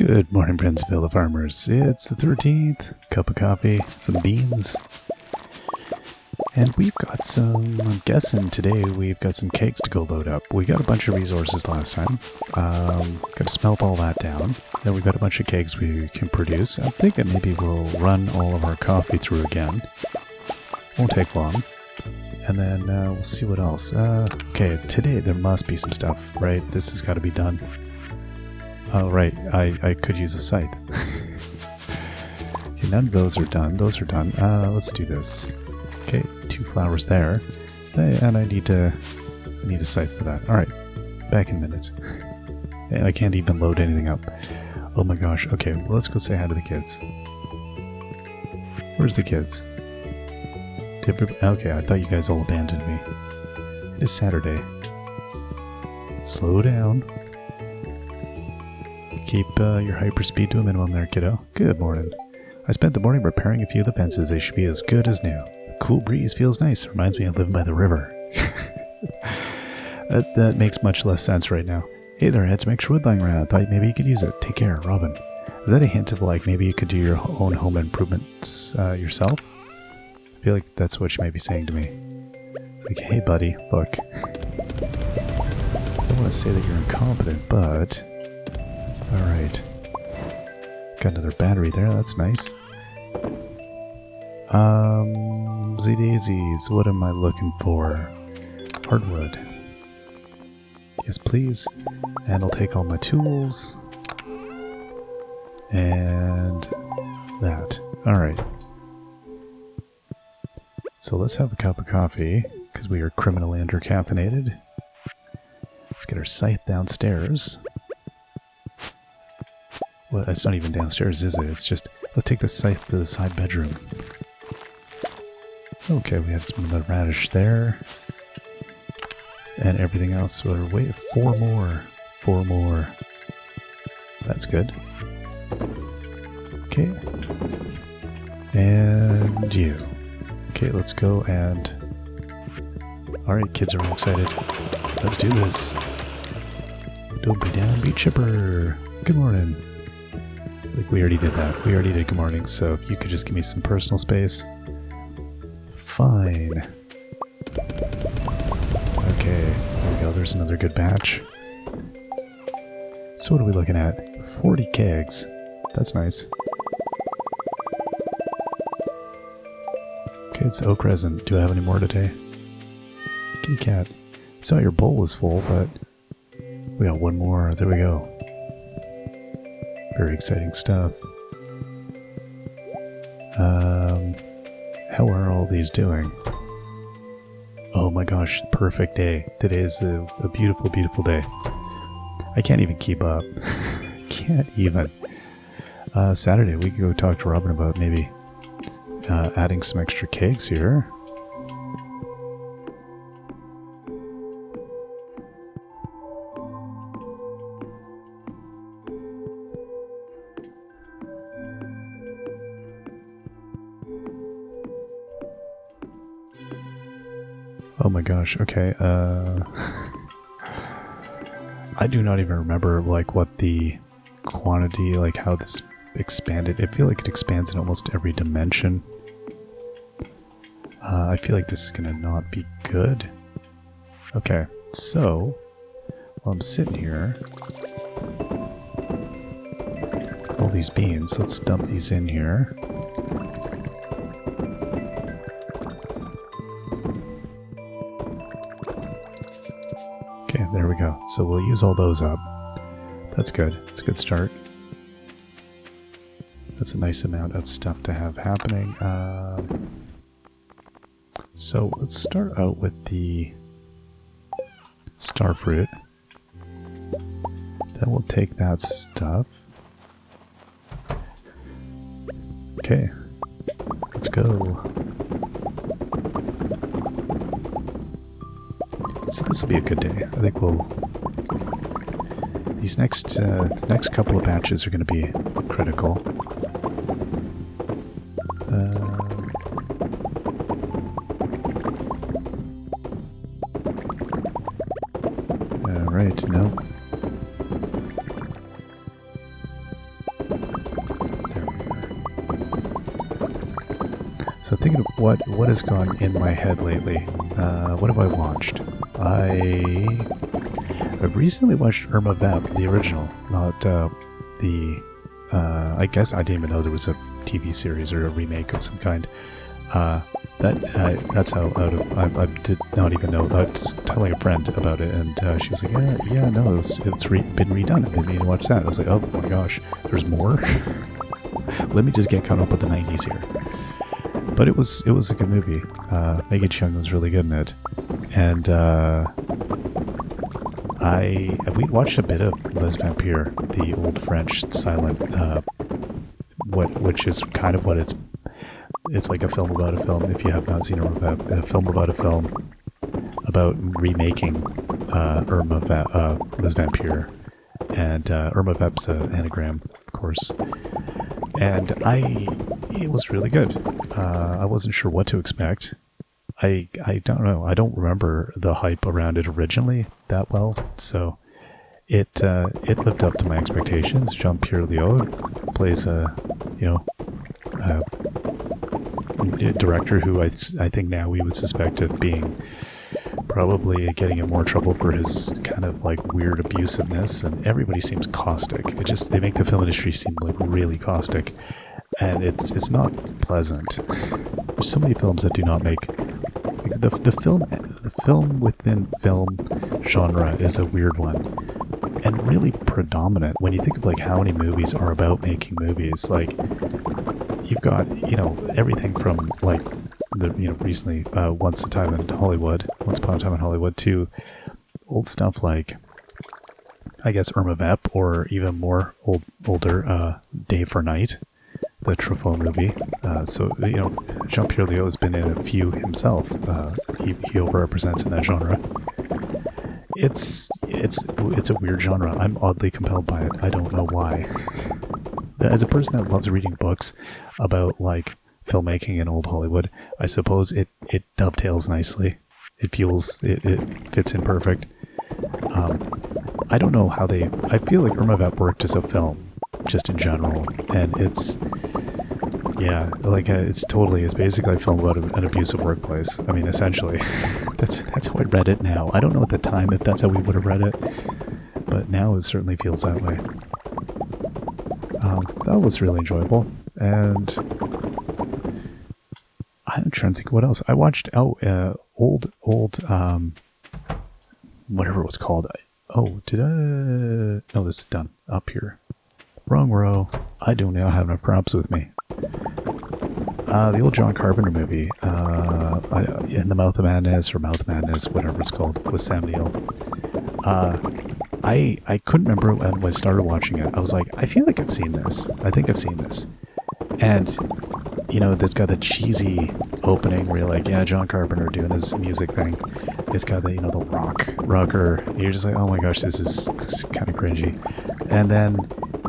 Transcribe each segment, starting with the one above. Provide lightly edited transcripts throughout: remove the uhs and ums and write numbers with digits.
Good morning, friends of Villa Farmers. It's the 13th. Cup of coffee, some beans. And we've got some, I'm guessing today we've got some kegs to go load up. We got a bunch of resources last time. Got to smelt all that down. Then we've got a bunch of kegs we can produce. I'm thinking maybe we'll run all of our coffee through again. Won't take long. And then we'll see what else. Okay, today there must be some stuff, right? This has got to be done. Oh, right. I could use a scythe. Okay, none of those are done. Those are done. Let's do this. Okay, 2 flowers there. And I need a scythe for that. Alright, back in a minute. And I can't even load anything up. Oh my gosh. Okay, well, let's go say hi to the kids. Where's the kids? Okay, I thought you guys all abandoned me. It is Saturday. Slow down. Keep your hyperspeed to a minimum there, kiddo. Good morning. I spent the morning repairing a few of the fences. They should be as good as new. A cool breeze feels nice. Reminds me of living by the river. that makes much less sense right now. Hey there, I had some extra wood lying around. I thought maybe you could use it. Take care, Robin. Is that a hint of like maybe you could do your own home improvements yourself? I feel like that's what she might be saying to me. It's like, hey buddy, look. I don't want to say that you're incompetent, but... Alright. Got another battery there, that's nice. Z-daisies, what am I looking for? Hardwood. Yes, please. And I'll take all my tools. And that. Alright. So let's have a cup of coffee, because we are criminally undercaffeinated. Let's get our scythe downstairs. Well, it's not even downstairs, is it? It's just, let's take the scythe to the side bedroom. Okay, we have some radish there. And everything else, wait, 4 more. 4 more. That's good. Okay. And you. Okay, let's go and... Alright, kids are all excited. Let's do this. Don't be down, be chipper. Good morning. Like, we already did that. We already did good morning, so if you could just give me some personal space. Fine. Okay, there we go. There's another good batch. So what are we looking at? 40 kegs. That's nice. Okay, it's oak resin. Do I have any more today? Kitty cat. Saw your bowl was full, but we got 1 more. There we go. Very exciting stuff. How are all these doing? Oh my gosh, perfect day. Today is a beautiful, beautiful day. I can't even keep up. Can't even. Saturday, we can go talk to Robin about maybe adding some extra kegs here. Oh my gosh, okay, I do not even remember, like, what the quantity, like, how this expanded. I feel like it expands in almost every dimension. I feel like this is gonna not be good. Okay, so, while I'm sitting here, all these beans, let's dump these in here. Okay, there we go. So we'll use all those up. That's good. It's a good start. That's a nice amount of stuff to have happening. So let's start out with the starfruit. Then we'll take that stuff. Okay, let's go. So this will be a good day. I think we'll... These next couple of batches are going to be critical. Alright, no. There we are. So thinking of what has gone in my head lately. What have I watched? I've recently watched Irma Vep, the original, not the. I guess I didn't even know there was a TV series or a remake of some kind. That's how out of I did not even know. I was telling a friend about it, and she was like, "Yeah, no, it's been redone. I didn't mean to watch that." I was like, "Oh my gosh, there's more." Let me just get caught up with the '90s here. But it was a good movie. Maggie Cheung was really good in it, and we watched a bit of Les Vampires, the old French silent, which is kind of what it's like a film about a film. If you have not seen a film about a film about remaking Les Vampires, and Irma Vep's an anagram, of course. And it was really good. I wasn't sure what to expect. I don't know. I don't remember the hype around it originally that well, so it lived up to my expectations. Jean-Pierre Léaud plays a director who I think now we would suspect of being probably getting in more trouble for his kind of like weird abusiveness, and everybody seems caustic. They make the film industry seem like really caustic, and it's not pleasant. There's so many films that do not make the film within film genre is a weird one, and really predominant when you think of like how many movies are about making movies. Like you've got everything from like recently Once Upon a Time in Hollywood to old stuff like I guess Irma Vep, or even more older Day for Night, the Truffaut movie. So Jean-Pierre Léaud has been in a few himself. He overrepresents in that genre. It's a weird genre. I'm oddly compelled by it. I don't know why. As a person that loves reading books about like filmmaking in old Hollywood, I suppose it dovetails nicely. It fits in perfect. I don't know how I feel like Irma Vep worked as a film, just in general, and it's basically a film about an abusive workplace. I mean, essentially, that's how I read it now. I don't know at the time if that's how we would have read it, but now it certainly feels that way. That was really enjoyable, and I'm trying to think what else I watched. Old whatever it was called. Did I? No, this is done up here. Wrong row. I don't now have enough props with me. The old John Carpenter movie, In the Mouth of Madness, or Mouth Madness, whatever it's called, with Sam Neill. I couldn't remember when I started watching it. I was like, I feel like I've seen this. I think I've seen this. And, it's got the cheesy opening where you're like, yeah, John Carpenter doing his music thing. It's got the, the rocker. You're just like, oh my gosh, this is kind of cringy. And then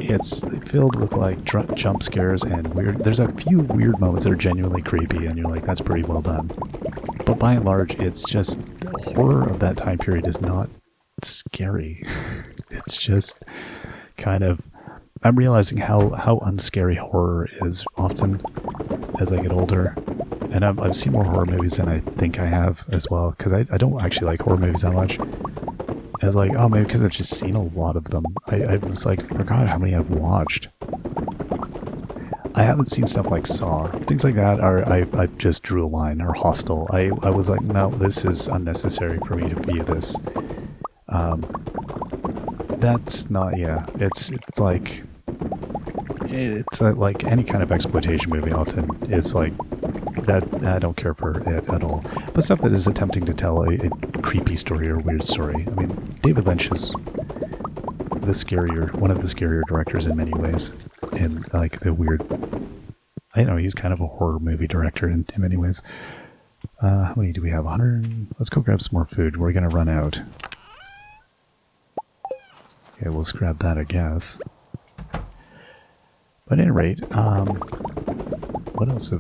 it's filled with like jump scares and weird. There's a few weird moments that are genuinely creepy, and you're like, that's pretty well done. But by and large, it's just horror of that time period is not scary. It's just kind of, I'm realizing how unscary horror is often as I get older. And I've seen more horror movies than I think I have as well, because I don't actually like horror movies that much. I was like, oh, maybe because I've just seen a lot of them. I was like, forgot how many I've watched. I haven't seen stuff like Saw. Things like that I just drew a line, or Hostel. I was like, no, this is unnecessary for me to view this. That's not, it's like any kind of exploitation movie often is like that. I don't care for it at all. But stuff that is attempting to tell a creepy story or weird story. I mean, David Lynch is one of the scarier directors in many ways. And like the weird, I know he's kind of a horror movie director in many ways. How many do we have? 100. Let's go grab some more food. We're gonna run out. Okay, we'll just grab that, I guess. But at any rate, what else I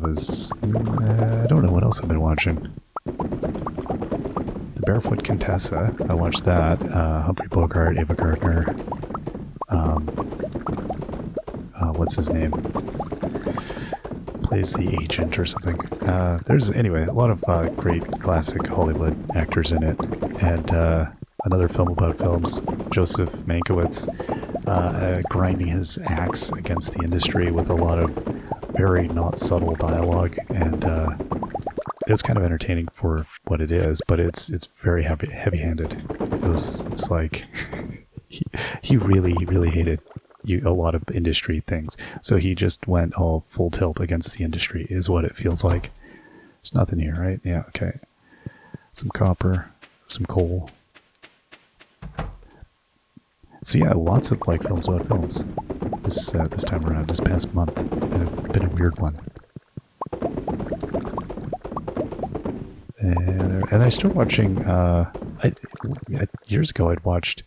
don't know what else I've been watching. The Barefoot Contessa, I watched that. Humphrey Bogart, Ava Gardner. what's his name? Plays the agent or something. There's, anyway, a lot of great classic Hollywood actors in it. And another film about films, Joseph Mankiewicz, grinding his axe against the industry with a lot of very not subtle dialogue. And it was kind of entertaining for what it is, but it's very heavy-handed. It's like he really hated a lot of industry things, so he just went all full tilt against the industry, is what it feels like. There's nothing here, right? Yeah, okay. Some copper, some coal. So yeah, lots of like films about films. This time around, this past month, it's been a weird one. And I started watching. Years ago, I'd watched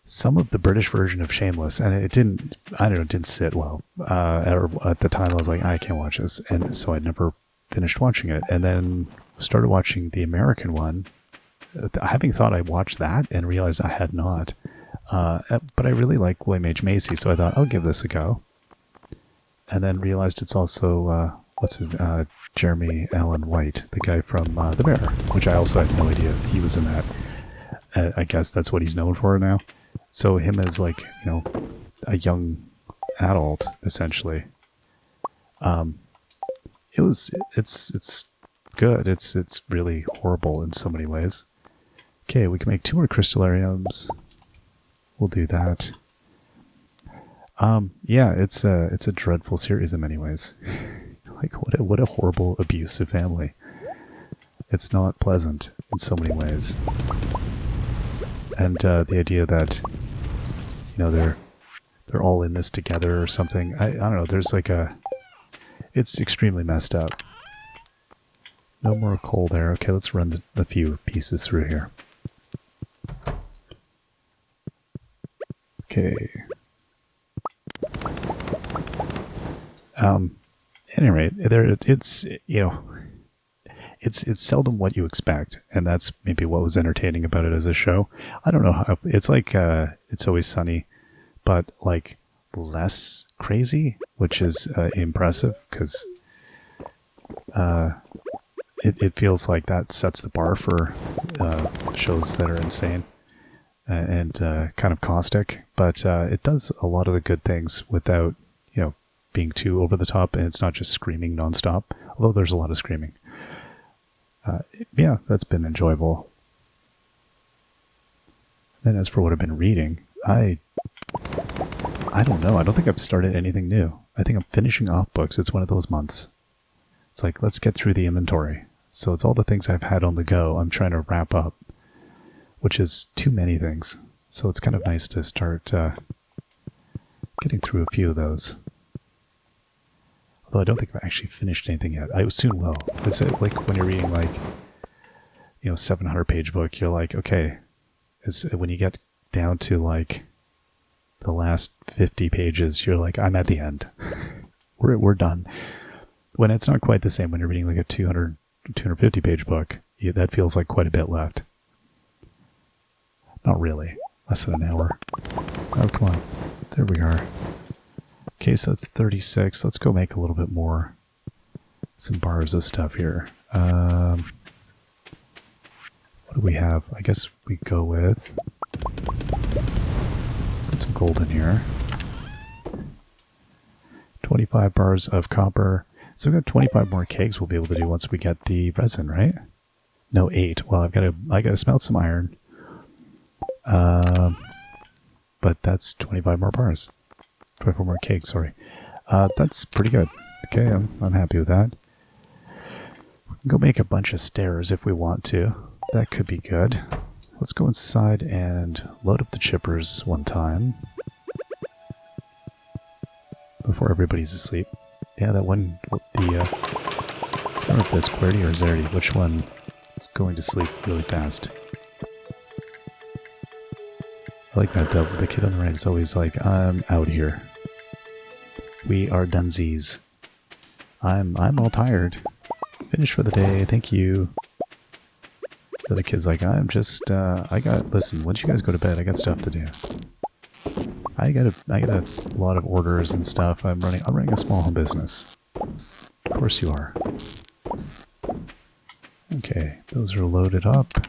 some of the British version of Shameless, and it didn't sit well. At the time, I was like, I can't watch this, and so I never finished watching it. And then started watching the American one, having thought I watched that and realized I had not. But I really like William H. Macy, so I thought I'll give this a go. And then realized it's also Jeremy Allen White, the guy from The Bear, which I also had no idea he was in that. I guess that's what he's known for now. So him as like, a young adult, essentially. It's good. It's really horrible in so many ways. Okay, we can make 2 more crystallariums. We'll do that. Yeah, it's a dreadful series in many ways. Like what a horrible abusive family. It's not pleasant in so many ways. And the idea that they're all in this together or something. I don't know. There's like it's extremely messed up. No more coal there. Okay, let's run a few pieces through here. Okay. At any rate, it's seldom what you expect, and that's maybe what was entertaining about it as a show. I don't know how it's like. It's Always Sunny, but like less crazy, which is impressive because it feels like that sets the bar for shows that are insane and kind of caustic. But it does a lot of the good things without being too over the top, and it's not just screaming nonstop. Although there's a lot of screaming. Yeah, that's been enjoyable. Then as for what I've been reading, I don't know. I don't think I've started anything new. I think I'm finishing off books. It's one of those months. It's like, let's get through the inventory. So it's all the things I've had on the go I'm trying to wrap up, which is too many things. So it's kind of nice to start getting through a few of those. Although I don't think I've actually finished anything yet. I soon will. It's like when you're reading 700-page book, you're like, okay. It's when you get down to like the last 50 pages, you're like, I'm at the end. We're done. When it's not quite the same when you're reading like a 250-page book, that feels like quite a bit left. Not really. Less than an hour. Oh, come on. There we are. Okay, so that's 36. Let's go make a little bit more. Some bars of stuff here. What do we have? I guess we go with... Put some gold in here. 25 bars of copper. So we've got 25 more kegs we'll be able to do once we get the resin, right? No, 8. Well, I gotta smelt some iron. But that's 25 more bars. 24 more kegs, sorry. That's pretty good. Okay, I'm happy with that. We can go make a bunch of stairs if we want to. That could be good. Let's go inside and load up the chippers one time. Before everybody's asleep. Yeah, that one, I don't know if that's QWERTY or Zerty. Which one is going to sleep really fast? I like that though. The kid on the right is always like, I'm out here. We are dunsies. I'm all tired. Finished for the day, thank you. The other kid's like, I'm just, listen, once you guys go to bed, I got stuff to do. I got a lot of orders and stuff. I'm running a small home business. Of course you are. Okay, those are loaded up.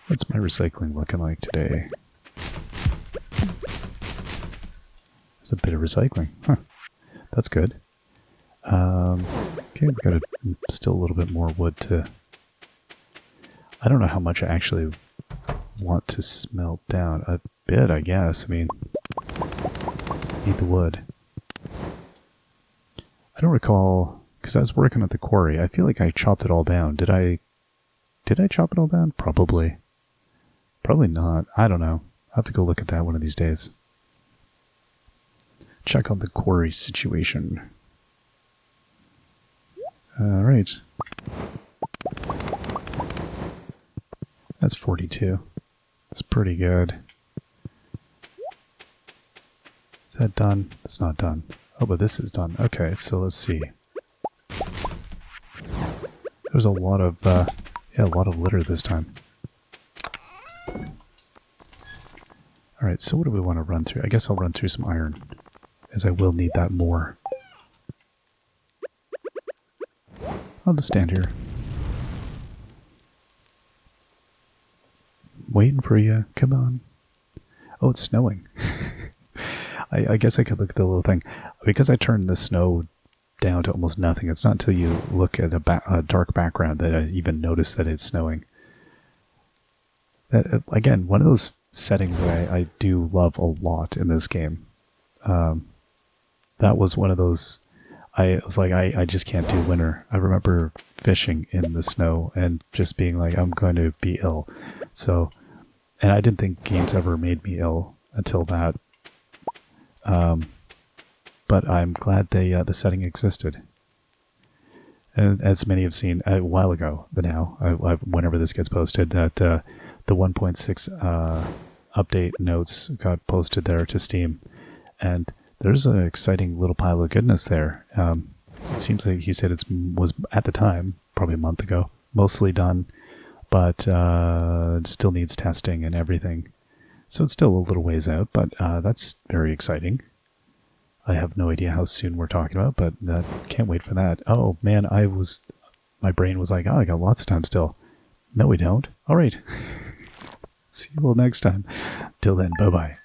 What's my recycling looking like today? There's a bit of recycling. Huh. That's good. Okay, we've got still a little bit more wood to... I don't know how much I actually want to smelt down. A bit, I guess. I mean, need the wood. I don't recall, because I was working at the quarry. I feel like I chopped it all down. Did I chop it all down? Probably. Probably not. I don't know. I'll have to go look at that one of these days. Check on the quarry situation. Alright. That's 42. That's pretty good. Is that done? It's not done. Oh, but this is done. Okay, so let's see. There's a lot of, yeah, a lot of litter this time. Alright, so what do we want to run through? I guess I'll run through some iron, as I will need that more. I'll just stand here. Waiting for you. Come on. Oh, it's snowing. I guess I could look at the little thing. Because I turned the snow down to almost nothing, it's not until you look at a dark background that I even notice that it's snowing. That, again, one of those settings that I do love a lot in this game. That was one of those... I was like, I just can't do winter. I remember fishing in the snow and just being like, I'm going to be ill. So, and I didn't think games ever made me ill until that. But I'm glad the setting existed. And as many have seen a while ago, whenever this gets posted, that the 1.6 update notes got posted there to Steam. And there's an exciting little pile of goodness there. It seems like he said it was, at the time, probably a month ago, mostly done, but it still needs testing and everything. So it's still a little ways out, but that's very exciting. I have no idea how soon we're talking about, but can't wait for that. Oh, man, my brain was like, oh, I got lots of time still. No, we don't. All right. See you all next time. Till then, bye-bye.